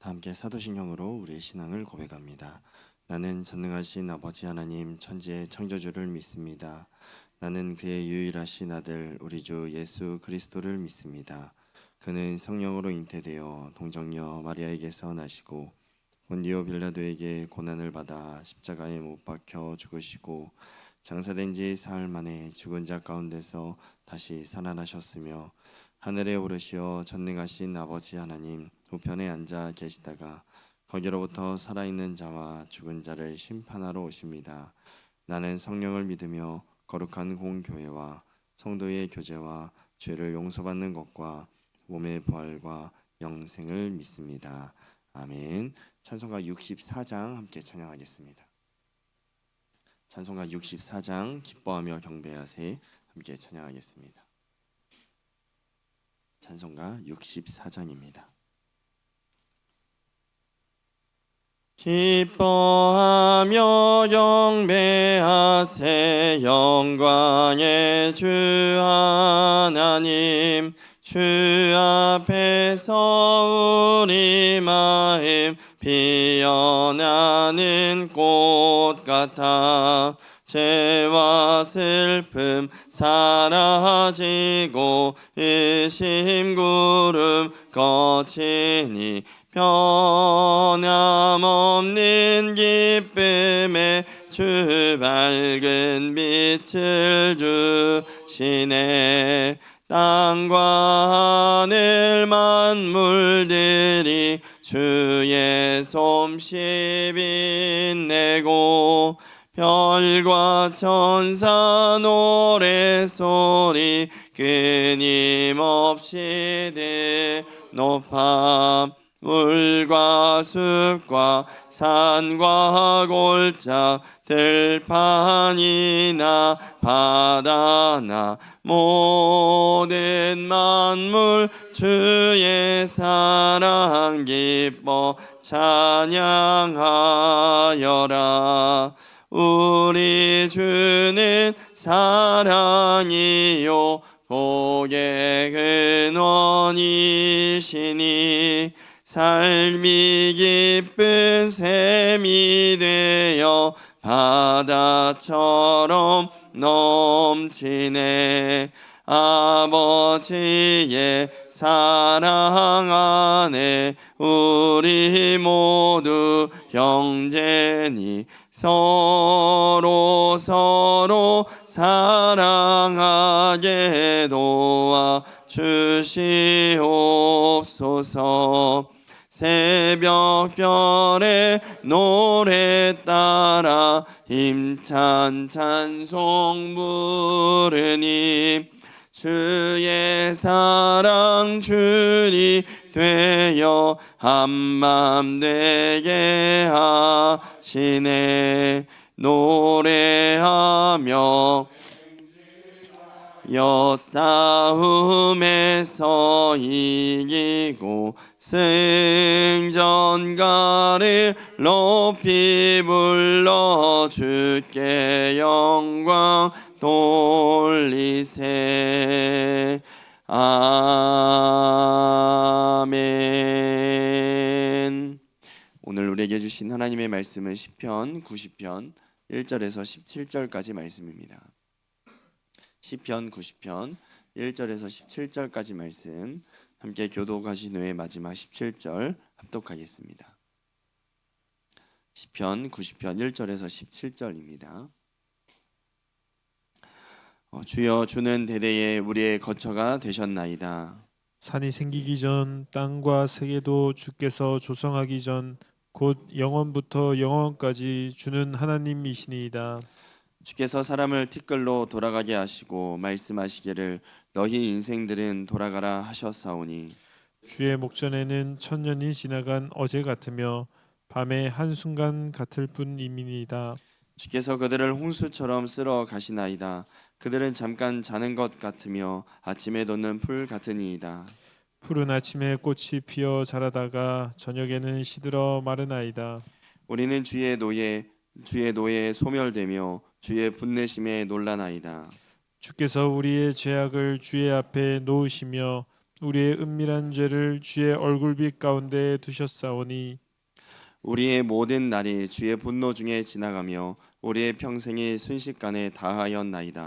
함께 사도신경으로 우리의 신앙을 고백합니다. 나는 전능하신 아버지 하나님 천지의 창조주를 믿습니다. 나는 그의 유일하신 아들 우리 주 예수 그리스도를 믿습니다. 그는 성령으로 잉태되어 동정녀 마리아에게서 나시고 본디오 빌라도에게 고난을 받아 십자가에 못 박혀 죽으시고 장사된 지 사흘 만에 죽은 자 가운데서 다시 살아나셨으며 하늘에 오르시어 전능하신 아버지 하나님 우편에 앉아 계시다가 거기로부터 살아있는 자와 죽은 자를 심판하러 오십니다. 나는 성령을 믿으며 거룩한 공교회와 성도의 교제와 죄를 용서받는 것과 몸의 부활과 영생을 믿습니다. 아멘. 찬송가 64장 함께 찬양하겠습니다. 찬송가 64장 기뻐하며 경배하세 함께 찬양하겠습니다. 찬송가 64장입니다. 기뻐하며 경배하세 영광의 주 하나님 주 앞에서 우리 마음 피어나는 꽃 같아 죄와 슬픔 사라지고 의심구름 거치니 변함없는 기쁨에 주 밝은 빛을 주시네. 땅과 하늘 만물들이 주의 솜씨 빛내고 별과 천사 노래소리 끊임없이 높아 물과 숲과 산과 골짜 들판이나 바다나 모든 만물 주의 사랑 기뻐 찬양하여라. 우리 주는 사랑이요 복의 근원이시니 삶이 기쁜 샘이 되어 바다처럼 넘치네. 아버지의 사랑 안에 우리 모두 형제니 서로 사랑하게 도와 주시옵소서. 새벽별의 노래 따라 힘찬 찬송 부르니 주의 사랑 줄이 되어 한맘 되게 하시네. 노래하며 엿싸움에서 이기고 승전가를 높이 불러 주께 영광 돌리세. 아멘. 오늘 우리에게 주신 하나님의 말씀은 시편 90편 1절에서 17절까지 말씀입니다. 시편 90편 1절에서 17절까지 말씀 함께 교독하신 후에 마지막 17절 합독하겠습니다. 시편 90편 1절에서 17절입니다. 주여 주는 대대에 우리의 거처가 되셨나이다. 산이 생기기 전 땅과 세계도 주께서 조성하기 전 곧 영원부터 영원까지 주는 하나님이시니이다. 주께서 사람을 티끌로 돌아가게 하시고 말씀하시기를 너희 인생들은 돌아가라 하셨사오니 주의 목전에는 천년이 지나간 어제 같으며 밤의 한순간 같을 뿐이니이다. 주께서 그들을 홍수처럼 쓸어 가시나이다. 그들은 잠깐 자는 것 같으며 아침에 돋는 풀 같으니이다. 푸른 아침에 꽃이 피어 자라다가 저녁에는 시들어 마르나이다. 우리는 주의 노예에 소멸되며 주의 분내심에 놀라나이다. 주께서 우리의 죄악을 주의 앞에 놓으시며 우리의 은밀한 죄를 주의 얼굴빛 가운데 두셨사오니 우리의 모든 날이 주의 분노 중에 지나가며 우리의 평생이 순식간에 다하였나이다.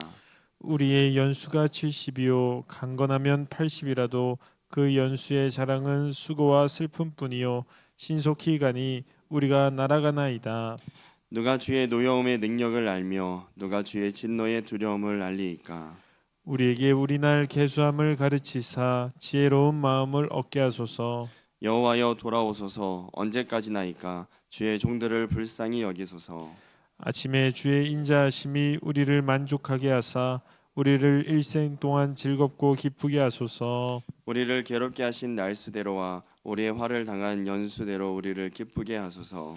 우리의 연수가 70이요 강건하면 80이라도 그 연수의 자랑은 수고와 슬픔뿐이요 신속히 가니 우리가 날아가나이다. 누가 주의 노여움의 능력을 알며 누가 주의 진노의 두려움을 알리이까. 우리에게 우리날 계수함을 가르치사 지혜로운 마음을 얻게 하소서. 여호와여 돌아오소서. 언제까지나이까. 주의 종들을 불쌍히 여기소서. 아침에 주의 인자하심이 우리를 만족하게 하사 우리를 일생 동안 즐겁고 기쁘게 하소서. 우리를 괴롭게 하신 날수대로와 우리의 화를 당한 연수대로 우리를 기쁘게 하소서.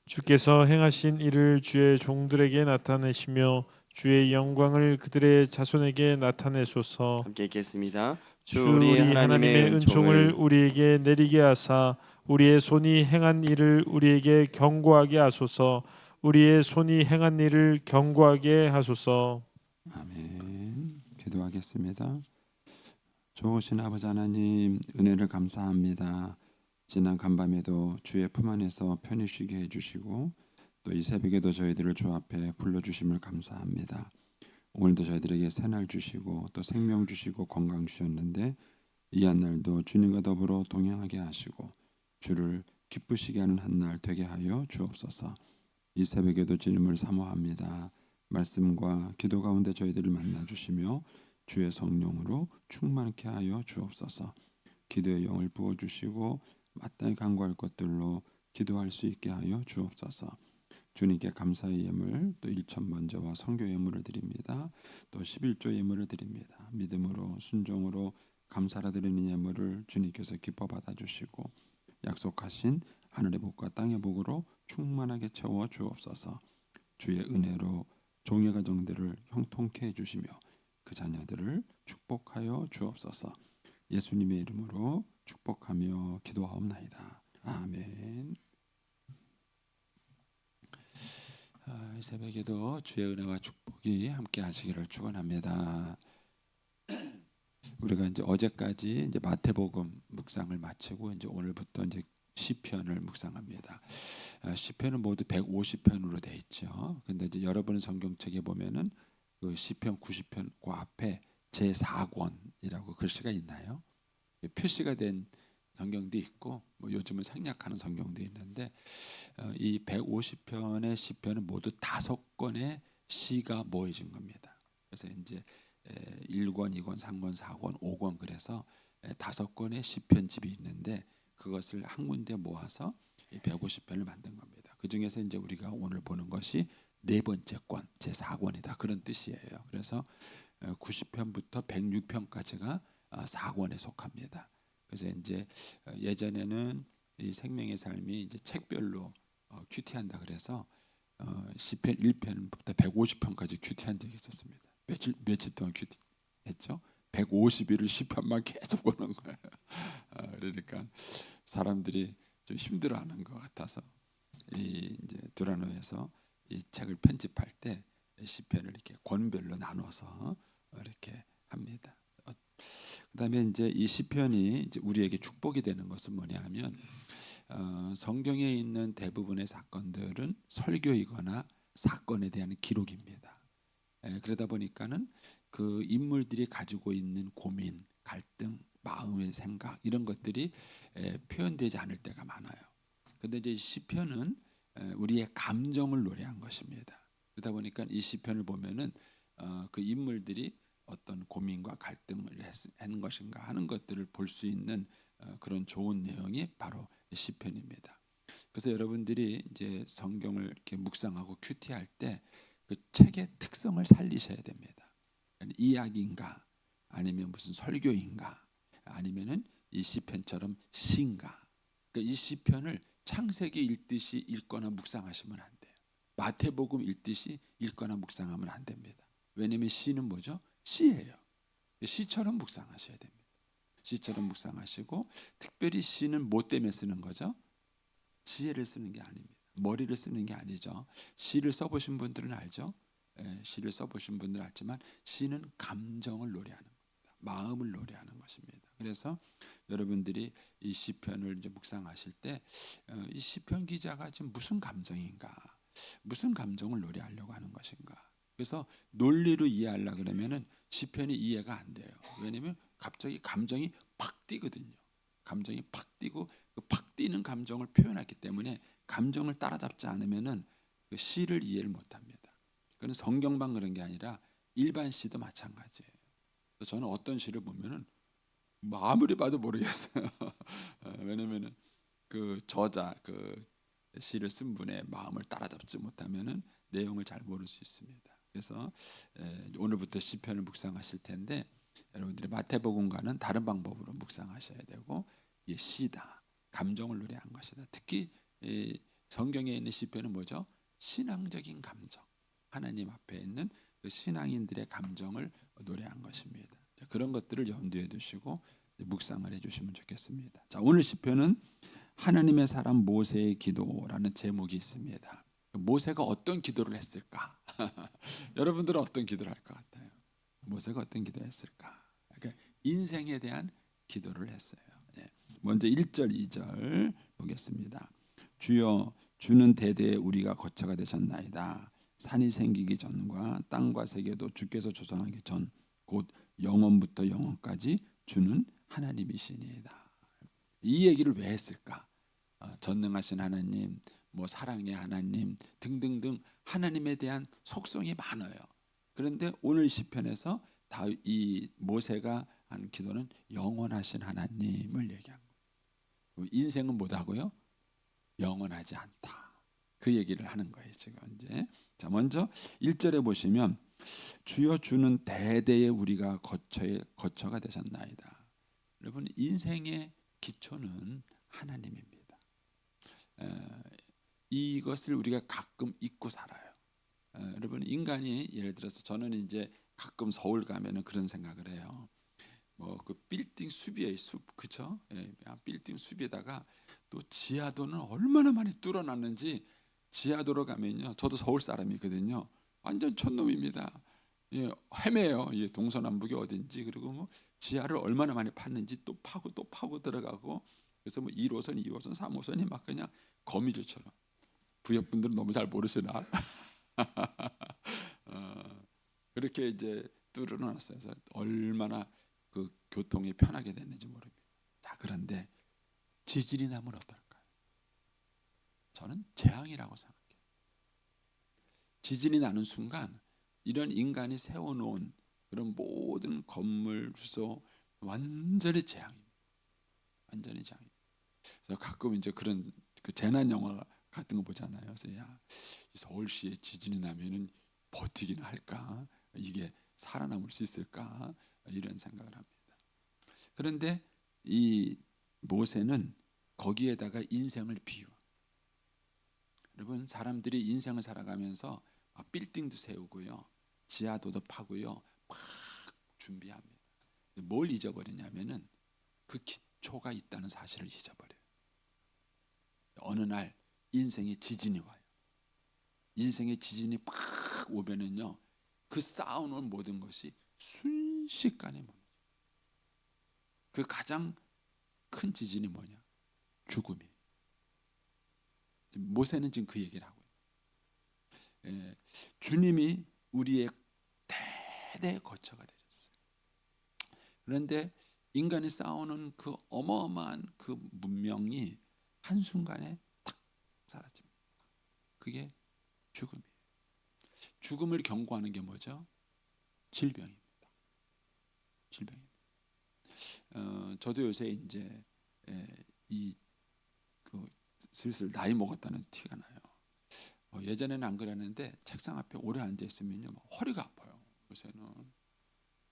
주께서 행하신 일을 주의 종들에게 나타내시며 주의 영광을 그들의 자손에게 나타내소서. 함께 읽겠습니다. 주 주 우리 우리 하나님의 하나님의 은총을 은총을 우리에게 내리게 하사 우리의 손이 행한 일을 우리에게 경고하게 하소서. 우리의 손이 행한 일을 경고하게 하소서. 아멘. 기도하겠습니다. 좋으신 아버지 하나님, 은혜를 감사합니다. 지난 간밤에도 주의 품 안에서 편히 쉬게 해주시고 또 이 새벽에도 저희들을 주 앞에 불러주심을 감사합니다. 오늘도 저희들에게 새날 주시고 또 생명 주시고 건강 주셨는데 이 한날도 주님과 더불어 동행하게 하시고 주를 기쁘시게 하는 한날 되게 하여 주옵소서. 이 새벽에도 주님을 사모합니다. 말씀과 기도 가운데 저희들을 만나 주시며 주의 성령으로 충만케 하여 주옵소서. 기도의 영을 부어 주시고 마땅히 간구할 것들로 기도할 수 있게 하여 주옵소서. 주님께 감사의 예물 또 일천 번제와 선교 예물을 드립니다. 또 11조 예물을 드립니다. 믿음으로 순종으로 감사라 드리는 예물을 주님께서 기뻐 받아 주시고 약속하신 하늘의 복과 땅의 복으로 충만하게 채워 주옵소서. 주의 은혜로 종의 가정들을 형통케 해주시며 그 자녀들을 축복하여 주옵소서. 예수님의 이름으로 축복하며 기도하옵나이다. 아멘. 이 새벽에도 주의 은혜와 축복이 함께 하시기를 축원합니다. 우리가 이제 어제까지 이제 마태복음 묵상을 마치고 이제 오늘부터 이제 시편을 묵상합니다. 시편은 모두 150편으로 돼 있죠. 근데 이제 여러분 성경책에 보면은 그 시편 90편 그 앞에 제4권이라고 글씨가 있나요? 표시가 된 성경도 있고 뭐 요즘은 생략하는 성경도 있는데 이 150편의 시편은 모두 5권의 시가 모여진 겁니다. 그래서 이제 1권, 2권, 3권, 4권, 5권 그래서 5권의 시편집이 있는데 그것을 한 군데 모아서 150편을 만든 겁니다. 그 중에서 이제 우리가 오늘 보는 것이 네 번째 권, 제4권이다 그런 뜻이에요. 그래서 90편부터 106편까지가 4권에 속합니다. 그래서 이제 예전에는 이 생명의 삶이 이제 책별로 큐티한다 그래서 시편 1편부터 150편까지 큐티한 적이 있었습니다. 며칠 동안 큐티했죠. 150일을 시편만 계속 보는 거예요. 그러니까 사람들이 좀 힘들어하는 것 같아서 이 이제 두라노에서 이 책을 편집할 때 시편을 이렇게 권별로 나눠서 이렇게 합니다. 그다음에 이제 이 시편이 이제 우리에게 축복이 되는 것은 뭐냐하면 성경에 있는 대부분의 사건들은 설교이거나 사건에 대한 기록입니다. 그러다 보니까는 그 인물들이 가지고 있는 고민, 갈등, 마음의 생각 이런 것들이 표현되지 않을 때가 많아요. 그런데 이제 시편은 우리의 감정을 노래한 것입니다. 그러다 보니까 이 시편을 보면은 그 인물들이 어떤 고민과 갈등을 한 것인가 하는 것들을 볼 수 있는 그런 좋은 내용이 바로 시편입니다. 그래서 여러분들이 이제 성경을 이렇게 묵상하고 큐티할 때 그 책의 특성을 살리셔야 됩니다. 이야기인가 아니면 무슨 설교인가 아니면은 이 시편처럼 시인가. 그러니까 이 시편을 창세기 읽듯이 읽거나 묵상하시면 안 돼요. 마태복음 읽듯이 읽거나 묵상하면 안 됩니다. 왜냐하면 시는 뭐죠? 시예요. 시처럼 묵상하셔야 됩니다. 시처럼 묵상하시고 특별히 시는 뭐 때문에 쓰는 거죠? 지혜를 쓰는 게 아닙니다. 머리를 쓰는 게 아니죠. 시를 써보신 분들은 알죠. 시를 써보신 분들은 알지만 시는 감정을 노래하는 겁니다. 마음을 노래하는 것입니다. 그래서 여러분들이 이 시편을 이제 묵상하실 때 이 시편 기자가 지금 무슨 감정인가, 무슨 감정을 노래하려고 하는 것인가. 그래서 논리로 이해하려 그러면은 시편이 이해가 안 돼요. 왜냐하면 갑자기 감정이 팍 뛰거든요. 감정이 팍 뛰고 그 팍 뛰는 감정을 표현했기 때문에 감정을 따라잡지 않으면은 그 시를 이해를 못합니다. 그건 성경만 그런 게 아니라 일반 시도 마찬가지예요. 저는 어떤 시를 보면은 뭐 아무리 봐도 모르겠어요. 왜냐면은 그 저자, 그 시를 쓴 분의 마음을 따라잡지 못하면은 내용을 잘 모를 수 있습니다. 그래서 오늘부터 시편을 묵상하실 텐데 여러분들이 마태복음과는 다른 방법으로 묵상하셔야 되고, 이게 시다, 감정을 노래한 것이다. 특히 성경에 있는 시편은 뭐죠? 신앙적인 감정, 하나님 앞에 있는 그 신앙인들의 감정을 노래한 것입니다. 그런 것들을 염두에 두시고 묵상을 해주시면 좋겠습니다. 자, 오늘 시편은 하나님의 사람 모세의 기도라는 제목이 있습니다. 모세가 어떤 기도를 했을까? 여러분들은 어떤 기도를 할 것 같아요? 모세가 어떤 기도를 했을까? 그러니까 인생에 대한 기도를 했어요. 먼저 1절 2절 보겠습니다. 주여, 주는 대대에 우리가 거처가 되셨나이다. 산이 생기기 전과 땅과 세계도 주께서 조성하기 전 곧 영원부터 영원까지 주는 하나님이시니이다. 이 얘기를 왜 했을까? 전능하신 하나님, 뭐 사랑의 하나님 등등등 하나님에 대한 속성이 많아요. 그런데 오늘 시편에서 이 모세가 한 기도는 영원하신 하나님을 얘기한 거예요. 인생은 뭐다고요? 영원하지 않다. 그 얘기를 하는 거예요, 지금 이제. 자, 먼저 1절에 보시면 주여, 주는 대대에 우리가 거처가 되셨나이다. 여러분, 인생의 기초는 하나님입니다. 이것을 우리가 가끔 잊고 살아요. 여러분, 인간이 예를 들어서 저는 이제 가끔 서울 가면은 그런 생각을 해요. 뭐 그 빌딩 숲이에요, 숲, 그렇죠? 빌딩 숲에다가 또 지하도는 얼마나 많이 뚫어놨는지, 지하도로 가면요, 저도 서울 사람이거든요. 완전 촌놈입니다. 헤매요. 동서남북이 어딘지. 그리고 뭐 지하를 얼마나 많이 팠는지 또 파고 들어가고. 그래서 뭐 1호선, 2호선, 3호선이 막 그냥 거미줄처럼. 부역분들은 너무 잘 모르시나? 그렇게 이제 뚫어놨어요. 그래서 얼마나 그 교통이 편하게 됐는지 모릅니다. 자, 그런데 지진이 나면 어떨까요? 저는 재앙이라고 생각해요. 지진이 나는 순간 이런 인간이 세워놓은 그런 모든 건물, 주소 완전히 재앙입니다. 완전히 재앙입니다. 그래서 가끔 이제 그런 그 재난 영화 같은 거 보잖아요. 그래서 야, 서울시에 지진이 나면은 버티기는 할까? 이게 살아남을 수 있을까? 이런 생각을 합니다. 그런데 이 모세는 거기에다가 인생을 비유. 여러분, 사람들이 인생을 살아가면서 빌딩도 세우고요, 지하도도 파고요, 막 준비합니다. 뭘 잊어버리냐면은 그 기초가 있다는 사실을 잊어버려요. 어느 날 인생의 지진이 와요. 인생의 지진이 팍 오면은요, 그 쌓아놓은 모든 것이 순식간에 뭡니까? 그 가장 큰 지진이 뭐냐? 죽음이. 모세는 지금 그 얘기를 하고 있어요. 주님이 우리의 대대 거처가 되셨어요. 그런데 인간이 쌓아오는 그 어마어마한 그 문명이 한순간에 탁 사라집니다. 그게 죽음이에요. 죽음을 경고하는 게 뭐죠? 질병입니다. 질병입니다. 저도 요새 이제 그 슬슬 나이 먹었다는 티가 나요. 예전에는 안 그랬는데 책상 앞에 오래 앉아 있으면요, 허리가 아파요. 요새는.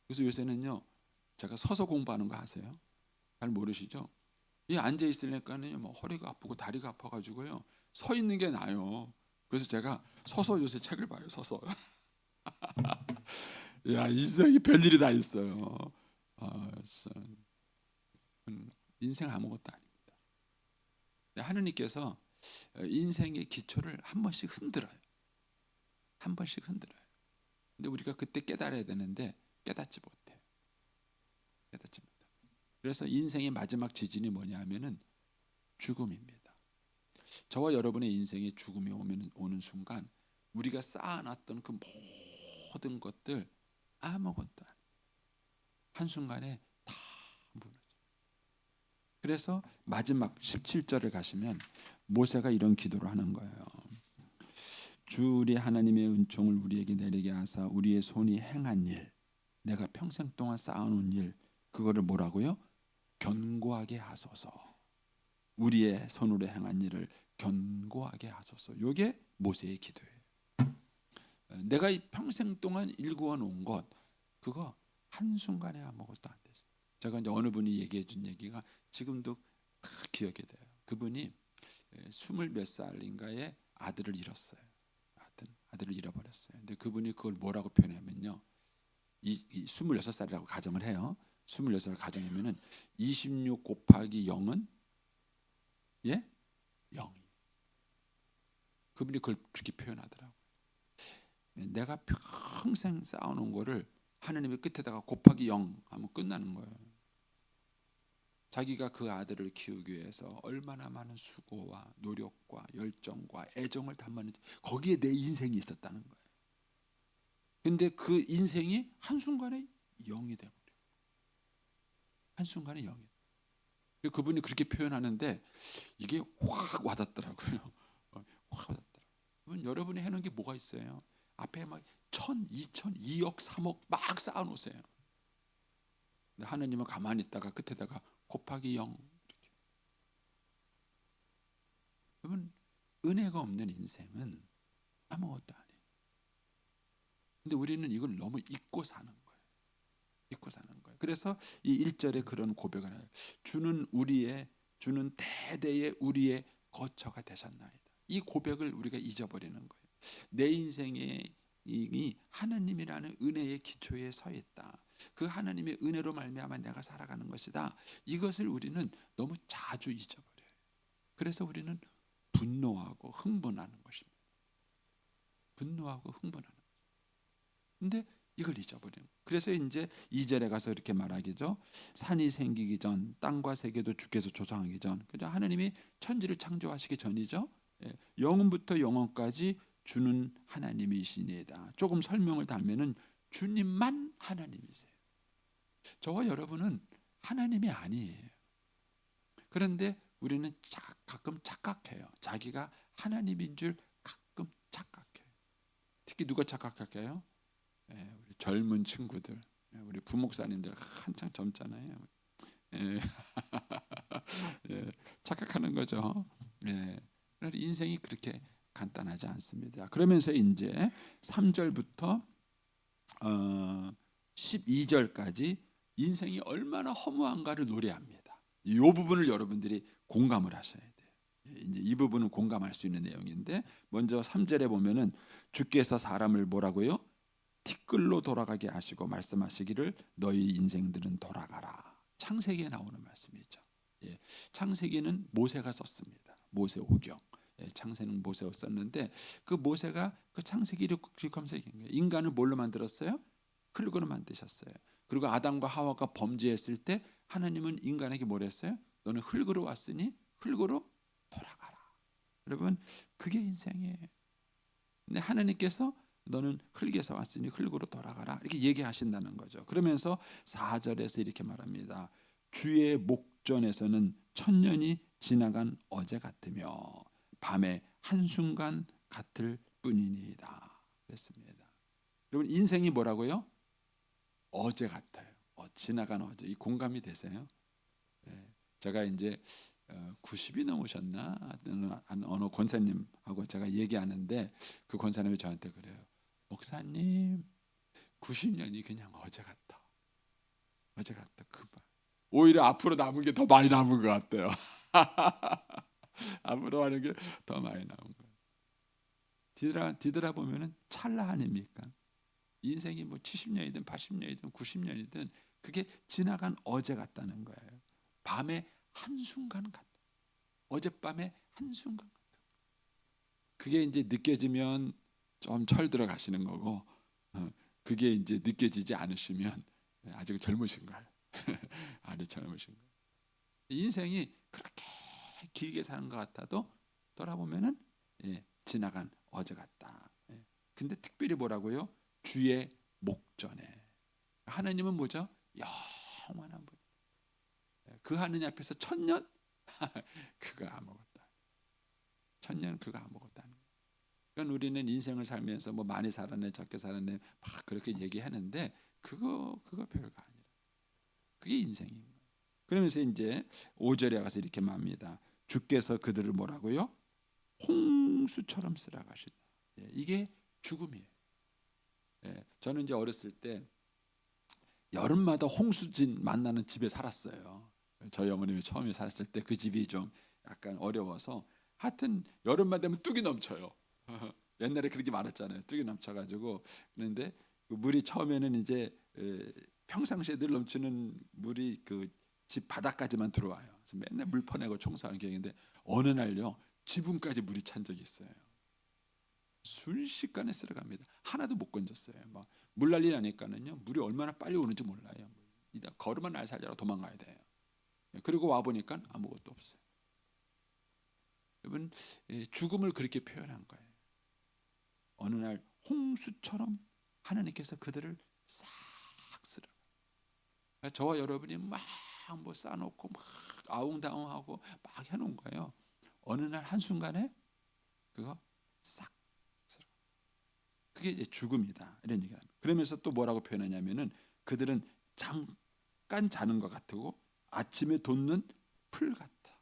그래서 요새는요, 제가 서서 공부하는 거 아세요? 잘 모르시죠? 이 앉아 있으니까는 뭐 허리가 아프고 다리가 아파가지고요, 서 있는 게 나아요. 그래서 제가 서서 요새 책을 봐요. 서서. 야, 인생이 별일이 다 있어요. 인생 아무것도 아닙니다. 하느님께서 인생의 기초를 한 번씩 흔들어요. 한 번씩 흔들어요. 근데 우리가 그때 깨달아야 되는데 깨닫지 못해요. 깨닫지 못해요. 그래서 인생의 마지막 지진이 뭐냐면은 죽음입니다. 저와 여러분의 인생에 죽음이 오는 순간 우리가 쌓아놨던 그 모든 것들 아무것도 한순간에 다 무너져. 그래서 마지막 17절을 가시면 모세가 이런 기도를 하는 거예요. 주 우리 하나님의 은총을 우리에게 내리게 하사 우리의 손이 행한 일, 내가 평생 동안 쌓아놓은 일, 그거를 뭐라고요? 견고하게 하소서. 우리의 손으로 행한 일을 견고하게 하소서. 이게 모세의 기도예요. 내가 이 평생 동안 일구어 놓은 것, 그거 한순간에 아무것도 안 됐어요. 제가 이제 어느 분이 얘기해 준 얘기가 지금도 다 기억이 돼요. 그분이 20몇 살인가에 아들을 잃었어요. 아들을 잃어버렸어요. 근데 그분이 그걸 뭐라고 표현하면요, 이 26살이라고 가정을 해요. 26살 가정이면은 26 곱하기 0은 0. 그분이 그걸 그렇게 표현하더라고요. 내가 평생 쌓아놓은 거를 하나님의 끝에다가 곱하기 0 하면 끝나는 거예요. 자기가 그 아들을 키우기 위해서 얼마나 많은 수고와 노력과 열정과 애정을 담았는지 거기에 내 인생이 있었다는 거예요. 근데 그 인생이 한순간에 0이 돼버려요. 한순간에 0이. 그분이 그렇게 표현하는데 이게 확 와닿더라고요. 확 와닿더라고요. 여러분이 해놓은 게 뭐가 있어요? 앞에 막 1000, 2000, 2억, 3억 막 쌓아놓으세요. 근데 하나님은 가만히 있다가 끝에다가 곱하기 0. 그러면 은혜가 없는 인생은 아무것도 아니에요. 근데 우리는 이걸 너무 잊고 사는 거예요. 잊고 사는 거예요. 그래서 이 1절에 그런 고백을 해요. 주는 대대의 우리의 거처가 되셨나이다. 이 고백을 우리가 잊어버리는 거예요. 내 인생이 하나님이라는 은혜의 기초에 서 있다. 그 하나님의 은혜로 말미암아 내가 살아가는 것이다. 이것을 우리는 너무 자주 잊어버려요. 그래서 우리는 분노하고 흥분하는 것입니다. 분노하고 흥분하는 거죠. 근데 이걸 잊어버려요. 그래서 이제 2절에 가서 이렇게 말하기죠. 산이 생기기 전, 땅과 세계도 주께서 조성하기 전, 그죠? 하나님이 천지를 창조하시기 전이죠. 영원부터 영원까지 주는 하나님이시니다. 조금 설명을 달면은 주님만 하나님이세요. 저와 여러분은 하나님이 아니에요. 그런데 우리는 가끔 착각해요. 자기가 하나님인 줄 가끔 착각해요. 특히 누가 착각할까요? 우리 젊은 친구들, 우리 부목사님들 한창 젊잖아요. 착각하는 거죠. 인생이 그렇게 간단하지 않습니다. 그러면서 이제 3절부터 12절까지 인생이 얼마나 허무한가를 노래합니다. 이 부분을 여러분들이 공감을 하셔야 돼요. 이제 이 부분은 공감할 수 있는 내용인데, 먼저 3절에 보면은 주께서 사람을 뭐라고요? 티끌로 돌아가게 하시고 말씀하시기를 너희 인생들은 돌아가라. 창세기에 나오는 말씀이죠. 창세기는 모세가 썼습니다. 모세오경. 창세는 모세가 썼는데 그 모세가 그 창세기를 기록하면서 인간을 뭘로 만들었어요? 흙으로 만드셨어요. 그리고 아담과 하와가 범죄했을 때 하나님은 인간에게 뭘 했어요? 너는 흙으로 왔으니 흙으로 돌아가라. 여러분, 그게 인생이에요. 근데 하나님께서 너는 흙에서 왔으니 흙으로 돌아가라 이렇게 얘기하신다는 거죠. 그러면서 4절에서 이렇게 말합니다. 주의 목전에서는 천년이 지나간 어제 같으며 밤의 한순간 같을 뿐이니이다 그랬습니다. 여러분, 인생이 뭐라고요? 어제 같아요. 지나간 어제. 이 공감이 되세요? 제가 이제 90이 넘으셨나 어느 권사님하고 제가 얘기하는데 그 권사님이 저한테 그래요. 목사님, 90년이 그냥 어제 같다. 어제 같다. 오히려 앞으로 남은 게 더 많이 남은 것 같아요. 앞으로 하는 게 더 많이 남은 거예요. 뒤돌아보면은 찰나 아닙니까? 인생이 뭐 70년이든 80년이든 90년이든 그게 지나간 어제 같다는 거예요. 밤의 한순간 같다. 어젯밤의 한순간 같다. 그게 이제 느껴지면 좀 철들어 가시는 거고, 그게 이제 느껴지지 않으시면 아직 젊으신 거예요. 많이 젊으신 거예요. 인생이 그렇게 길게 사는 것 같아도 돌아보면은 지나간 어제 같다. 근데 특별히 뭐라고요? 주의 목전에. 하나님은 뭐죠? 영원한 분. 그 하느님 앞에서 1000년 그거 아무것도. 1000년 그거 아무것도 아니에요. 그러니까 우리는 인생을 살면서 뭐 많이 살았네, 적게 살았네, 막 그렇게 얘기하는데 그거 별거 아니라. 그게 인생인 거예요. 그러면서 이제 5절에 가서 이렇게 말합니다. 주께서 그들을 뭐라고요? 홍수처럼 쓸어가시다. 이게 죽음이에요. 저는 이제 어렸을 때 여름마다 홍수진 만나는 집에 살았어요. 저희 어머님이 처음에 살았을 때 그 집이 좀 약간 어려워서 하여튼 여름만 되면 뚝이 넘쳐요. 옛날에 그렇게 많았잖아요. 뚝이 넘쳐가지고. 그런데 그 물이 처음에는 이제 평상시에 늘 넘치는 물이 그 집 바닥까지만 들어와요. 그래서 맨날 물 퍼내고 청소하는 경우인데 어느 날요 지붕까지 물이 찬 적이 있어요. 순식간에 쓸어갑니다. 하나도 못 건졌어요. 막 물 난리 나니까는요 물이 얼마나 빨리 오는지 몰라요. 걸으면 날 살자로 도망가야 돼요. 그리고 와 보니까 아무것도 없어요. 여러분 죽음을 그렇게 표현한 거예요. 어느 날 홍수처럼 하나님께서 그들을 싹 쓸어. 저와 여러분이 막 뭐 쌓아놓고 막 아웅다웅하고 막 해놓은 거예요. 어느 날 한순간에 그거 싹 쓸어. 그게 이제 죽음이다 이런 얘기를 합니다. 그러면서 또 뭐라고 표현하냐면은 그들은 잠깐 자는 것 같고 아침에 돋는 풀 같아.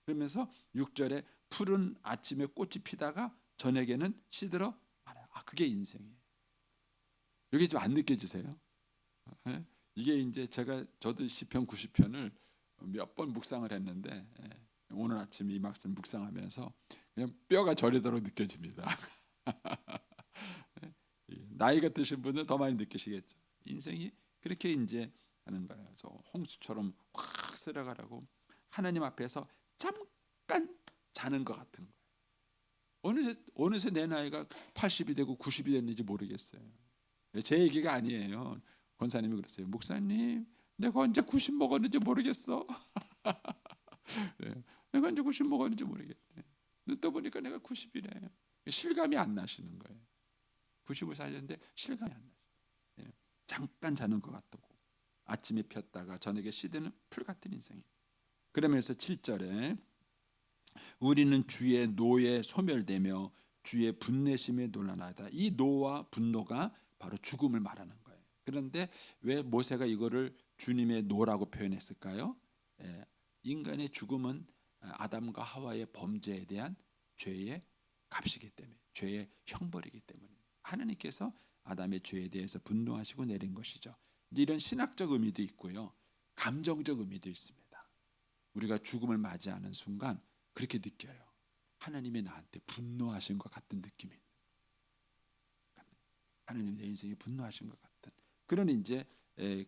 그러면서 6절에 풀은 아침에 꽃이 피다가 저녁에는 시들어 말아요. 그게 인생이에요. 여기 좀 안 느껴지세요? 이게 이제 저도 시편 90편을 몇 번 묵상을 했는데 오늘 아침 이 말씀 묵상하면서 그냥 뼈가 저리도록 느껴집니다. 나이가 드신 분은 더 많이 느끼시겠죠. 인생이 그렇게 이제 하는 거예요. 그래서 홍수처럼 확 쓸어가라고 하나님 앞에서 잠깐 자는 것 같은 거예요. 어느새 내 나이가 80이 되고 90이 됐는지 모르겠어요. 제 얘기가 아니에요. 권사님이 그랬어요. 목사님, 내가 언제 90 먹었는지 모르겠어. 내가 언제 90 먹었는지 모르겠대. 눈 떠 보니까 내가 90이래. 실감이 안 나시는 거예요. 90을 살렸는데 실감이 안 나시죠. 잠깐 자는 것 같고 아침에 폈다가 저녁에 시드는 풀 같은 인생이에요. 그러면서 7절에 우리는 주의 노에 소멸되며 주의 분내심에 놀라나이다. 이 노와 분노가 바로 죽음을 말하는 거예요. 그런데 왜 모세가 이거를 주님의 노라고 표현했을까요? 인간의 죽음은 아담과 하와의 범죄에 대한 죄의 값이기 때문에, 죄의 형벌이기 때문에 하나님께서 아담의 죄에 대해서 분노하시고 내린 것이죠. 이런 신학적 의미도 있고요, 감정적 의미도 있습니다. 우리가 죽음을 맞이하는 순간 그렇게 느껴요. 하나님이 나한테 분노하신 것 같은 느낌이, 하나님 내 인생에 분노하신 것 같은 그런 이제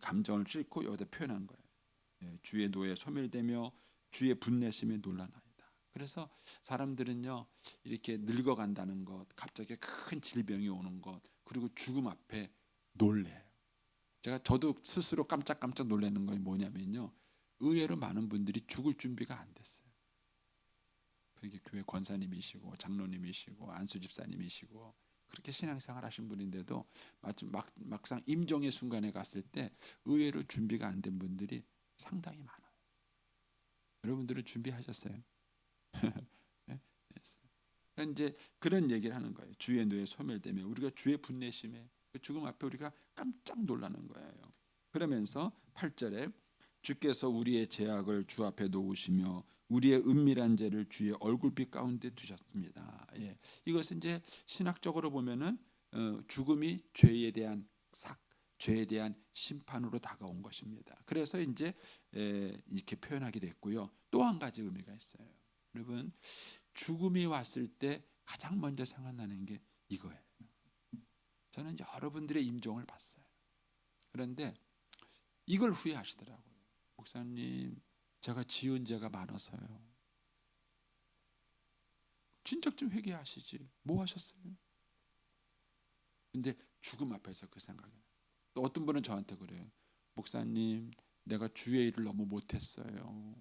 감정을 싣고 여기다 표현한 거예요. 주의 노에 소멸되며 주의 분내심에 놀라나이다. 그래서 사람들은요 이렇게 늙어간다는 것, 갑자기 큰 질병이 오는 것, 그리고 죽음 앞에 놀래요. 저도 스스로 깜짝깜짝 놀라는 건 뭐냐면요, 의외로 많은 분들이 죽을 준비가 안 됐어요. 그렇게 교회 권사님이시고 장로님이시고 안수 집사님이시고 그렇게 신앙생활 하신 분인데도 막상 임종의 순간에 갔을 때 의외로 준비가 안 된 분들이 상당히 많아요. 여러분들은 준비하셨어요? 그러니까 이제 그런 얘기를 하는 거예요. 주의 노에 소멸되면 우리가 주의 분내심에 죽음 앞에 우리가 깜짝 놀라는 거예요. 그러면서 8절에 주께서 우리의 죄악을 주 앞에 놓으시며 우리의 은밀한 죄를 주의 얼굴빛 가운데 두셨습니다. 이것은 이제 신학적으로 보면은 죽음이 죄에 대한 죄에 대한 심판으로 다가온 것입니다. 그래서 이제 이렇게 표현하게 됐고요. 또 한 가지 의미가 있어요. 여러분, 죽음이 왔을 때 가장 먼저 생각나는 게 이거예요. 저는 여러분들의 임종을 봤어요. 그런데 이걸 후회하시더라고요. 목사님, 제가 지은 죄가 많아서요. 진작 좀 회개하시지. 뭐 하셨어요? 근데 죽음 앞에서 그 생각이 나요. 또 어떤 분은 저한테 그래요. 목사님, 내가 주의 일을 너무 못했어요.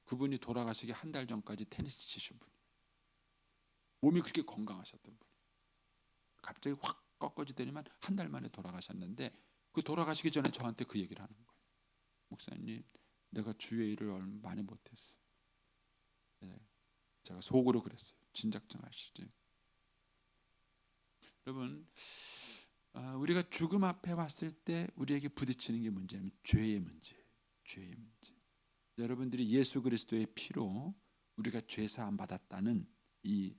그분이 돌아가시기 한 달 전까지 테니스 치신 분이, 몸이 그렇게 건강하셨던 분이 갑자기 확 꺾어지더니만 한 달 만에 돌아가셨는데, 그 돌아가시기 전에 저한테 그 얘기를 하는 거예요. 목사님, 내가 주의 일을 얼마 많이 못했어요. 네, 제가 속으로 그랬어요. 진작정 하시지. 여러분, 우리가 죽음 앞에 왔을 때 우리에게 부딪히는 게 문제냐면 죄의 문제, 죄의 문제. 여러분들이 예수 그리스도의 피로 우리가 죄 사함 받았다는 이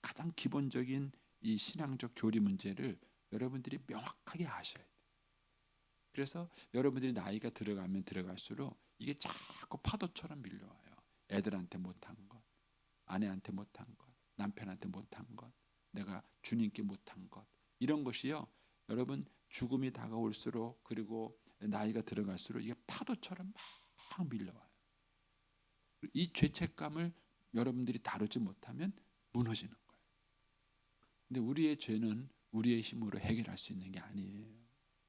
가장 기본적인 이 신앙적 교리 문제를 여러분들이 명확하게 아셔야 돼요. 그래서 여러분들이 나이가 들어가면 들어갈수록 이게 자꾸 파도처럼 밀려와요. 애들한테 못한 것, 아내한테 못한 것, 남편한테 못한 것, 내가 주님께 못한 것, 이런 것이요, 여러분 죽음이 다가올수록 그리고 나이가 들어갈수록 이게 파도처럼 막 밀려와요. 이 죄책감을 여러분들이 다루지 못하면 무너지는 거예요. 근데 우리의 죄는 우리의 힘으로 해결할 수 있는 게 아니에요.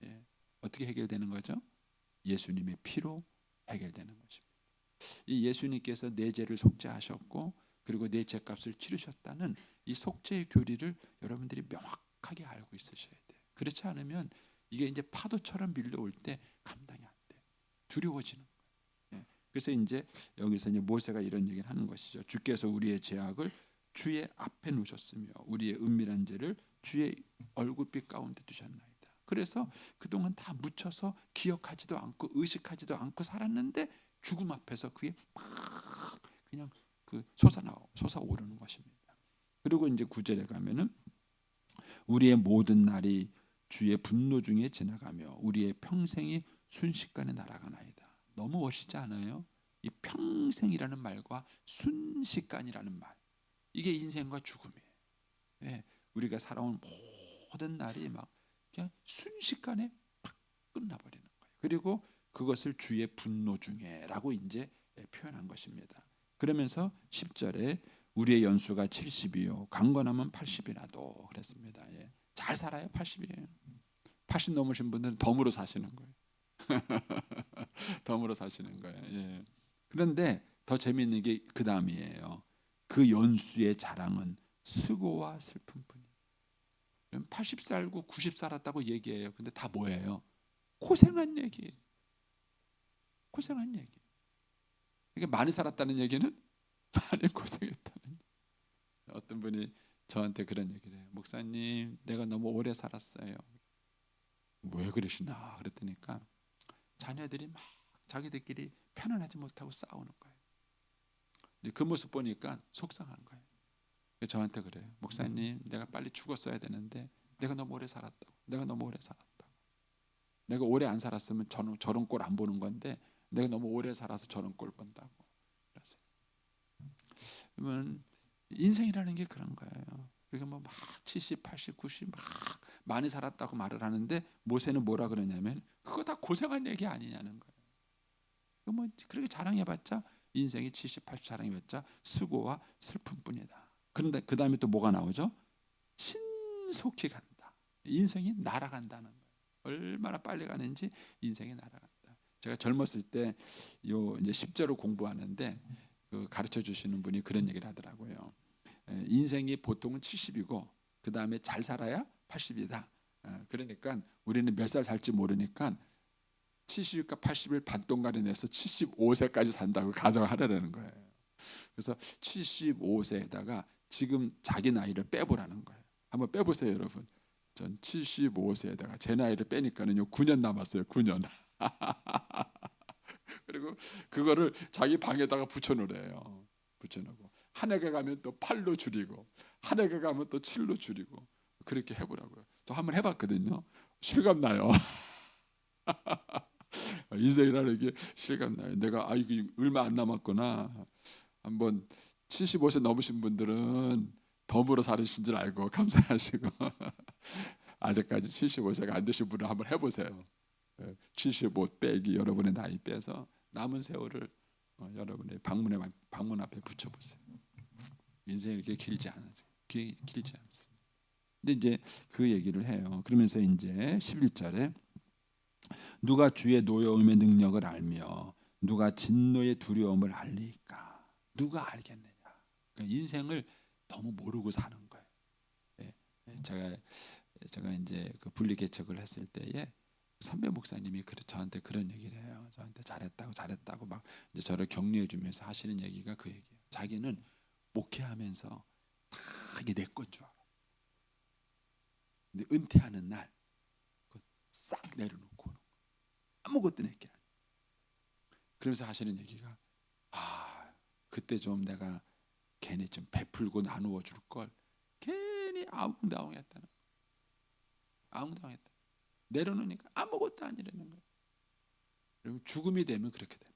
예. 어떻게 해결되는 거죠? 예수님의 피로 해결되는 것입니다. 이 예수님께서 내 죄를 속죄하셨고 그리고 내 죄값을 치르셨다는 이 속죄의 교리를 여러분들이 명확하게 알고 있으셔야 돼요. 그렇지 않으면 이게 이제 파도처럼 밀려올 때 감당이 안 돼요. 두려워지는 거예요. 예. 그래서 이제 여기서 이제 모세가 이런 얘기를 하는 것이죠. 주께서 우리의 죄악을 주의 앞에 놓으셨으며 우리의 은밀한 죄를 주의 얼굴빛 가운데 두셨나이다. 그래서 그동안 다 묻혀서 기억하지도 않고 의식하지도 않고 살았는데 죽음 앞에서 그게 막 그냥 그 솟아오르는 것입니다. 그리고 이제 9절에 가면은 우리의 모든 날이 주의 분노 중에 지나가며 우리의 평생이 순식간에 날아가나이다. 너무 멋있지 않아요? 이 평생이라는 말과 순식간이라는 말, 이게 인생과 죽음이에요. 예, 우리가 살아온 모든 날이 막 그냥 순식간에 팍 끝나버리는 거예요. 그리고 그것을 주의 분노 중에라고 이제 표현한 것입니다. 그러면서 10절에 우리의 연수가 70이요 강건하면 80이라도 그랬습니다. 예. 잘 살아요. 80이에요. 80 넘으신 분들은 덤으로 사시는 거예요. 덤으로 사시는 거예요. 예. 그런데 더 재미있는 게 그 다음이에요. 그 연수의 자랑은 수고와 슬픔뿐이에요. 80 살고 90 살았다고 얘기해요. 근데 다 뭐예요? 고생한 얘기예요. 고생한 얘기. 이게 많이 살았다는 얘기는 많이 고생했다는 얘기. 어떤 분이 저한테 그런 얘기를 해요. 목사님, 내가 너무 오래 살았어요. 왜 그러시나 그랬더니까 자녀들이 막 자기들끼리 편안하지 못하고 싸우는 거예요. 그 모습 보니까 속상한 거예요. 저한테 그래요. 목사님, 내가 빨리 죽었어야 되는데 내가 너무 오래 살았다고. 내가 너무 오래 살았다고. 내가 오래 안 살았으면 저런 꼴 안 보는 건데 내가 너무 오래 살아서 저런 꼴 본다고. 그래서 그러면 인생이라는 게 그런 거예요. 그러니까 뭐 막 70, 80, 90 막 많이 살았다고 말을 하는데 모세는 뭐라 그러냐면 그거 다 고생한 얘기 아니냐는 거예요. 뭐 그렇게 자랑해봤자 인생이 70, 80 자랑해봤자 수고와 슬픔뿐이다. 그런데 그 다음에 또 뭐가 나오죠? 신속히 간다. 인생이 날아간다는 거예요. 얼마나 빨리 가는지 인생이 날아간다. 제가 젊었을 때 요 이제 10절을 공부하는데 그 가르쳐 주시는 분이 그런 얘기를 하더라고요. 인생이 보통은 70이고 그 다음에 잘 살아야 80이다. 그러니까 우리는 몇 살 살지 모르니까 70과 80을 반동간에 내서 75세까지 산다고 가정하려는 거예요. 그래서 75세에다가 지금 자기 나이를 빼보라는 거예요. 한번 빼보세요, 여러분. 전 75세에다가 제 나이를 빼니까는요 9년 남았어요. 9년. 그리고 그거를 자기 방에다가 붙여놓으래요. 붙여놓고 한 해가 가면 또 8로 줄이고 한 해가 가면 또 7로 줄이고 그렇게 해보라고요. 또 한번 해봤거든요. 실감나요. 인생이라는 게 실감나요. 내가 이거 얼마 안 남았구나. 한번 75세 넘으신 분들은 덤으로 살으신 줄 알고 감사하시고 아직까지 75세가 안 되신 분은 한번 해보세요. 75 빼기 여러분의 나이 빼서 남은 세월을 여러분의 방문 앞에 붙여보세요. 인생이 이렇게 길지 않습니다. 근데 이제 그 얘기를 해요. 그러면서 이제 11절에 누가 주의 노여움의 능력을 알며 누가 진노의 두려움을 알리까? 누가 알겠느냐? 그러니까 인생을 너무 모르고 사는 거예요. 예, 제가 이제 그 분리 개척을 했을 때에 선배 목사님이 저한테 그런 얘기를 해요. 저한테 잘했다고 막 이제 저를 격려해 주면서 하시는 얘기가 그 얘기예요. 자기는 목회하면서 다 이게 내 건 줄 알아. 근데 은퇴하는 날 싹 내려놓고 아무것도 내게 아니에요. 그러면서 하시는 얘기가 그때 좀 내가 괜히 좀 베풀고 나누어 줄 걸 괜히 아웅다웅했다는 거예요. 아웅다웅했다. 내려놓으니까 아무것도 아니라는 거예요. 그럼 죽음이 되면 그렇게 돼요.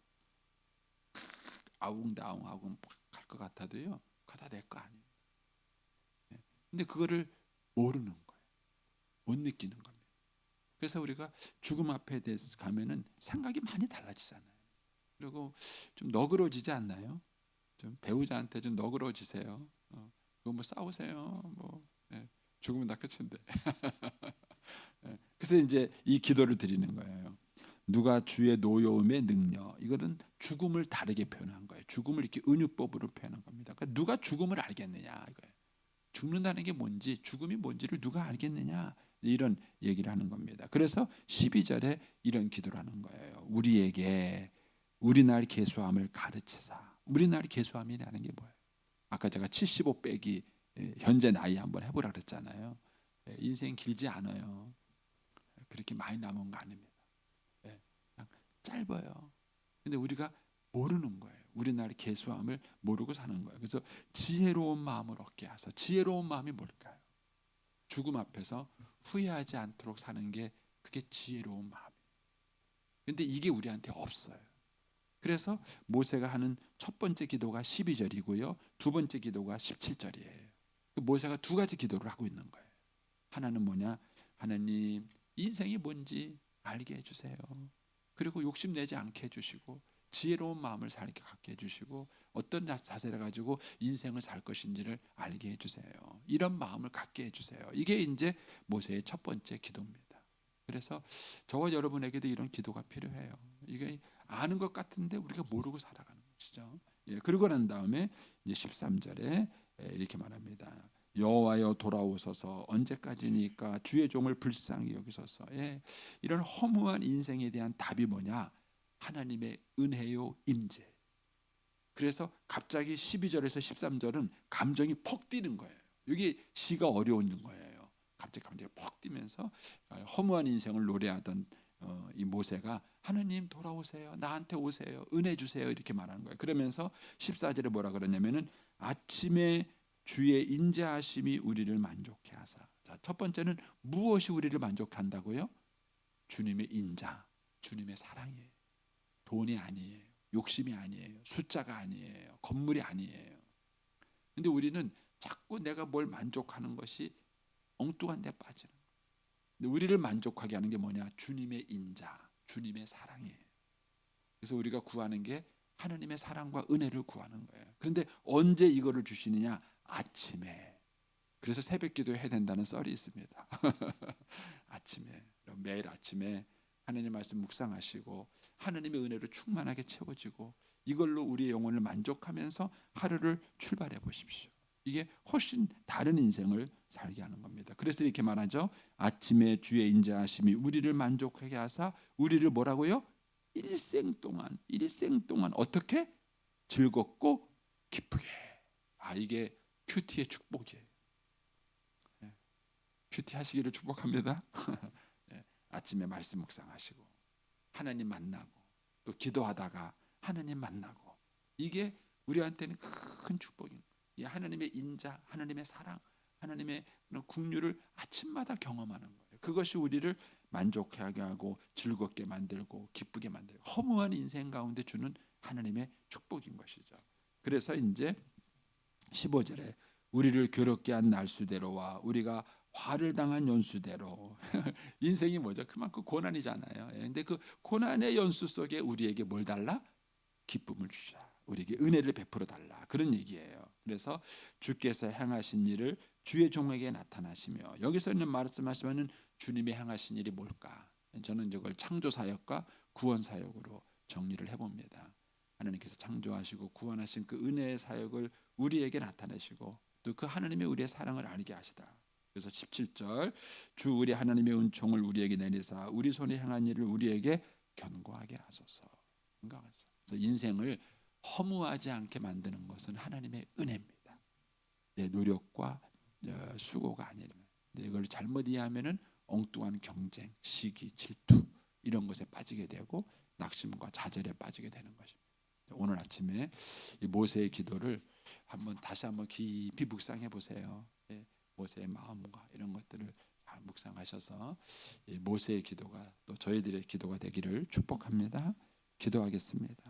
아웅다웅하고 갈 것 같아도요. 그거 다 내 거 아니에요. 근데 그거를 모르는 거예요. 못 느끼는 겁니다. 그래서 우리가 죽음 앞에 대해서 가면은 생각이 많이 달라지잖아요. 그리고 좀 너그러지지 않나요? 좀 배우자한테 좀 너그러지세요. 그거 뭐 싸우세요. 뭐 죽으면 다 끝인데. 그래서 이제 이 기도를 드리는 거예요. 누가 주의 노여움의 능력, 이거는 죽음을 다르게 표현한 거예요. 죽음을 이렇게 은유법으로 표현한 겁니다. 그러니까 누가 죽음을 알겠느냐 이거예요. 죽는다는 게 뭔지, 죽음이 뭔지를 누가 알겠느냐, 이런 얘기를 하는 겁니다. 그래서 12절에 이런 기도를 하는 거예요. 우리에게 우리 날 계수함을 가르치사. 우리 날 계수함이라는 게 뭐예요? 아까 제가 75 빼기 현재 나이 한번 해보라 그랬잖아요. 인생 길지 않아요. 그렇게 많이 남은 거 아닙니다. 그냥 짧아요. 근데 우리가 모르는 거예요. 우리 날 계수함을 모르고 사는 거예요. 그래서 지혜로운 마음을 얻게 하사. 지혜로운 마음이 뭘까요? 죽음 앞에서 후회하지 않도록 사는 게 그게 지혜로운 마음이에요. 근데 이게 우리한테 없어요. 그래서 모세가 하는 첫 번째 기도가 12절이고요. 두 번째 기도가 17절이에요. 모세가 두 가지 기도를 하고 있는 거예요. 하나는 뭐냐? 하나님, 인생이 뭔지 알게 해주세요. 그리고 욕심내지 않게 해주시고 지혜로운 마음을 살게 갖게 해주시고 어떤 자세를 가지고 인생을 살 것인지를 알게 해주세요. 이런 마음을 갖게 해주세요. 이게 이제 모세의 첫 번째 기도입니다. 그래서 저와 여러분에게도 이런 기도가 필요해요. 이게 아는 것 같은데 우리가 모르고 살아가는 것이죠. 그러고 난 다음에 이제 13절에 이렇게 말합니다. 여호와여 돌아오소서. 언제까지니까 주의 종을 불쌍히 여기소서. 이런 허무한 인생에 대한 답이 뭐냐? 하나님의 은혜요 임재. 그래서 갑자기 12절에서 13절은 감정이 퍽 뛰는 거예요. 이게 시가 어려운 거예요. 갑자기 퍽 뛰면서 허무한 인생을 노래하던 이 모세가 하나님 돌아오세요. 나한테 오세요. 은혜 주세요. 이렇게 말하는 거예요. 그러면서 14절에 뭐라 그러냐면은 아침에 주의 인자하심이 우리를 만족해 하사. 자, 첫 번째는 무엇이 우리를 만족한다고요? 주님의 인자, 주님의 사랑이에요. 돈이 아니에요. 욕심이 아니에요. 숫자가 아니에요. 건물이 아니에요. 근데 우리는 자꾸 내가 뭘 만족하는 것이 엉뚱한 데 빠지는 거예요. 근데 우리를 만족하게 하는 게 뭐냐? 주님의 인자, 주님의 사랑이에요. 그래서 우리가 구하는 게 하나님의 사랑과 은혜를 구하는 거예요. 그런데 언제 이거를 주시느냐? 아침에. 그래서 새벽 기도해야 된다는 썰이 있습니다. 아침에, 매일 아침에 하나님 말씀 묵상하시고 하나님의 은혜로 충만하게 채워지고 이걸로 우리의 영혼을 만족하면서 하루를 출발해 보십시오. 이게 훨씬 다른 인생을 살게 하는 겁니다. 그래서 이렇게 말하죠. 아침에 주의 인자하심이 우리를 만족하게 하사 우리를 뭐라고요? 일생 동안 어떻게? 즐겁고 기쁘게. 이게 큐티의 축복이에요. 큐티 하시기를 축복합니다. 아침에 말씀 묵상하시고 하나님 만나고 또 기도하다가 하나님 만나고 이게 우리한테는 큰 축복입니다. 이 하나님의 인자, 하나님의 사랑, 하나님의 긍휼을 아침마다 경험하는 거예요. 그것이 우리를 만족하게 하고 즐겁게 만들고 기쁘게 만들고 허무한 인생 가운데 주는 하나님의 축복인 것이죠. 그래서 이제 15절에 우리를 괴롭게 한 날수대로와 우리가 화를 당한 연수대로 인생이 뭐죠? 그만큼 고난이잖아요. 근데 그 고난의 연수 속에 우리에게 뭘 달라? 기쁨을 주시라. 우리에게 은혜를 베풀어 달라. 그런 얘기예요. 그래서 주께서 행하신 일을 주의 종에게 나타나시며 여기서 있는 말씀하시면은 주님이 행하신 일이 뭘까? 저는 이걸 창조 사역과 구원 사역으로 정리를 해봅니다. 하나님께서 창조하시고 구원하신 그 은혜의 사역을 우리에게 나타내시고 또 그 하나님의 우리의 사랑을 알게 하시다. 그래서 17절 주 우리 하나님의 은총을 우리에게 내리사 우리 손에 향한 일을 우리에게 견고하게 하소서. 그래서 인생을 허무하지 않게 만드는 것은 하나님의 은혜입니다. 내 노력과 수고가 아니라 이걸 잘못 이해하면은 엉뚱한 경쟁, 시기, 질투 이런 것에 빠지게 되고 낙심과 좌절에 빠지게 되는 것입니다. 오늘 아침에 이 모세의 기도를 다시 한번 깊이 묵상해 보세요. 모세의 마음과 이런 것들을 잘 묵상하셔서 모세의 기도가 또 저희들의 기도가 되기를 축복합니다. 기도하겠습니다.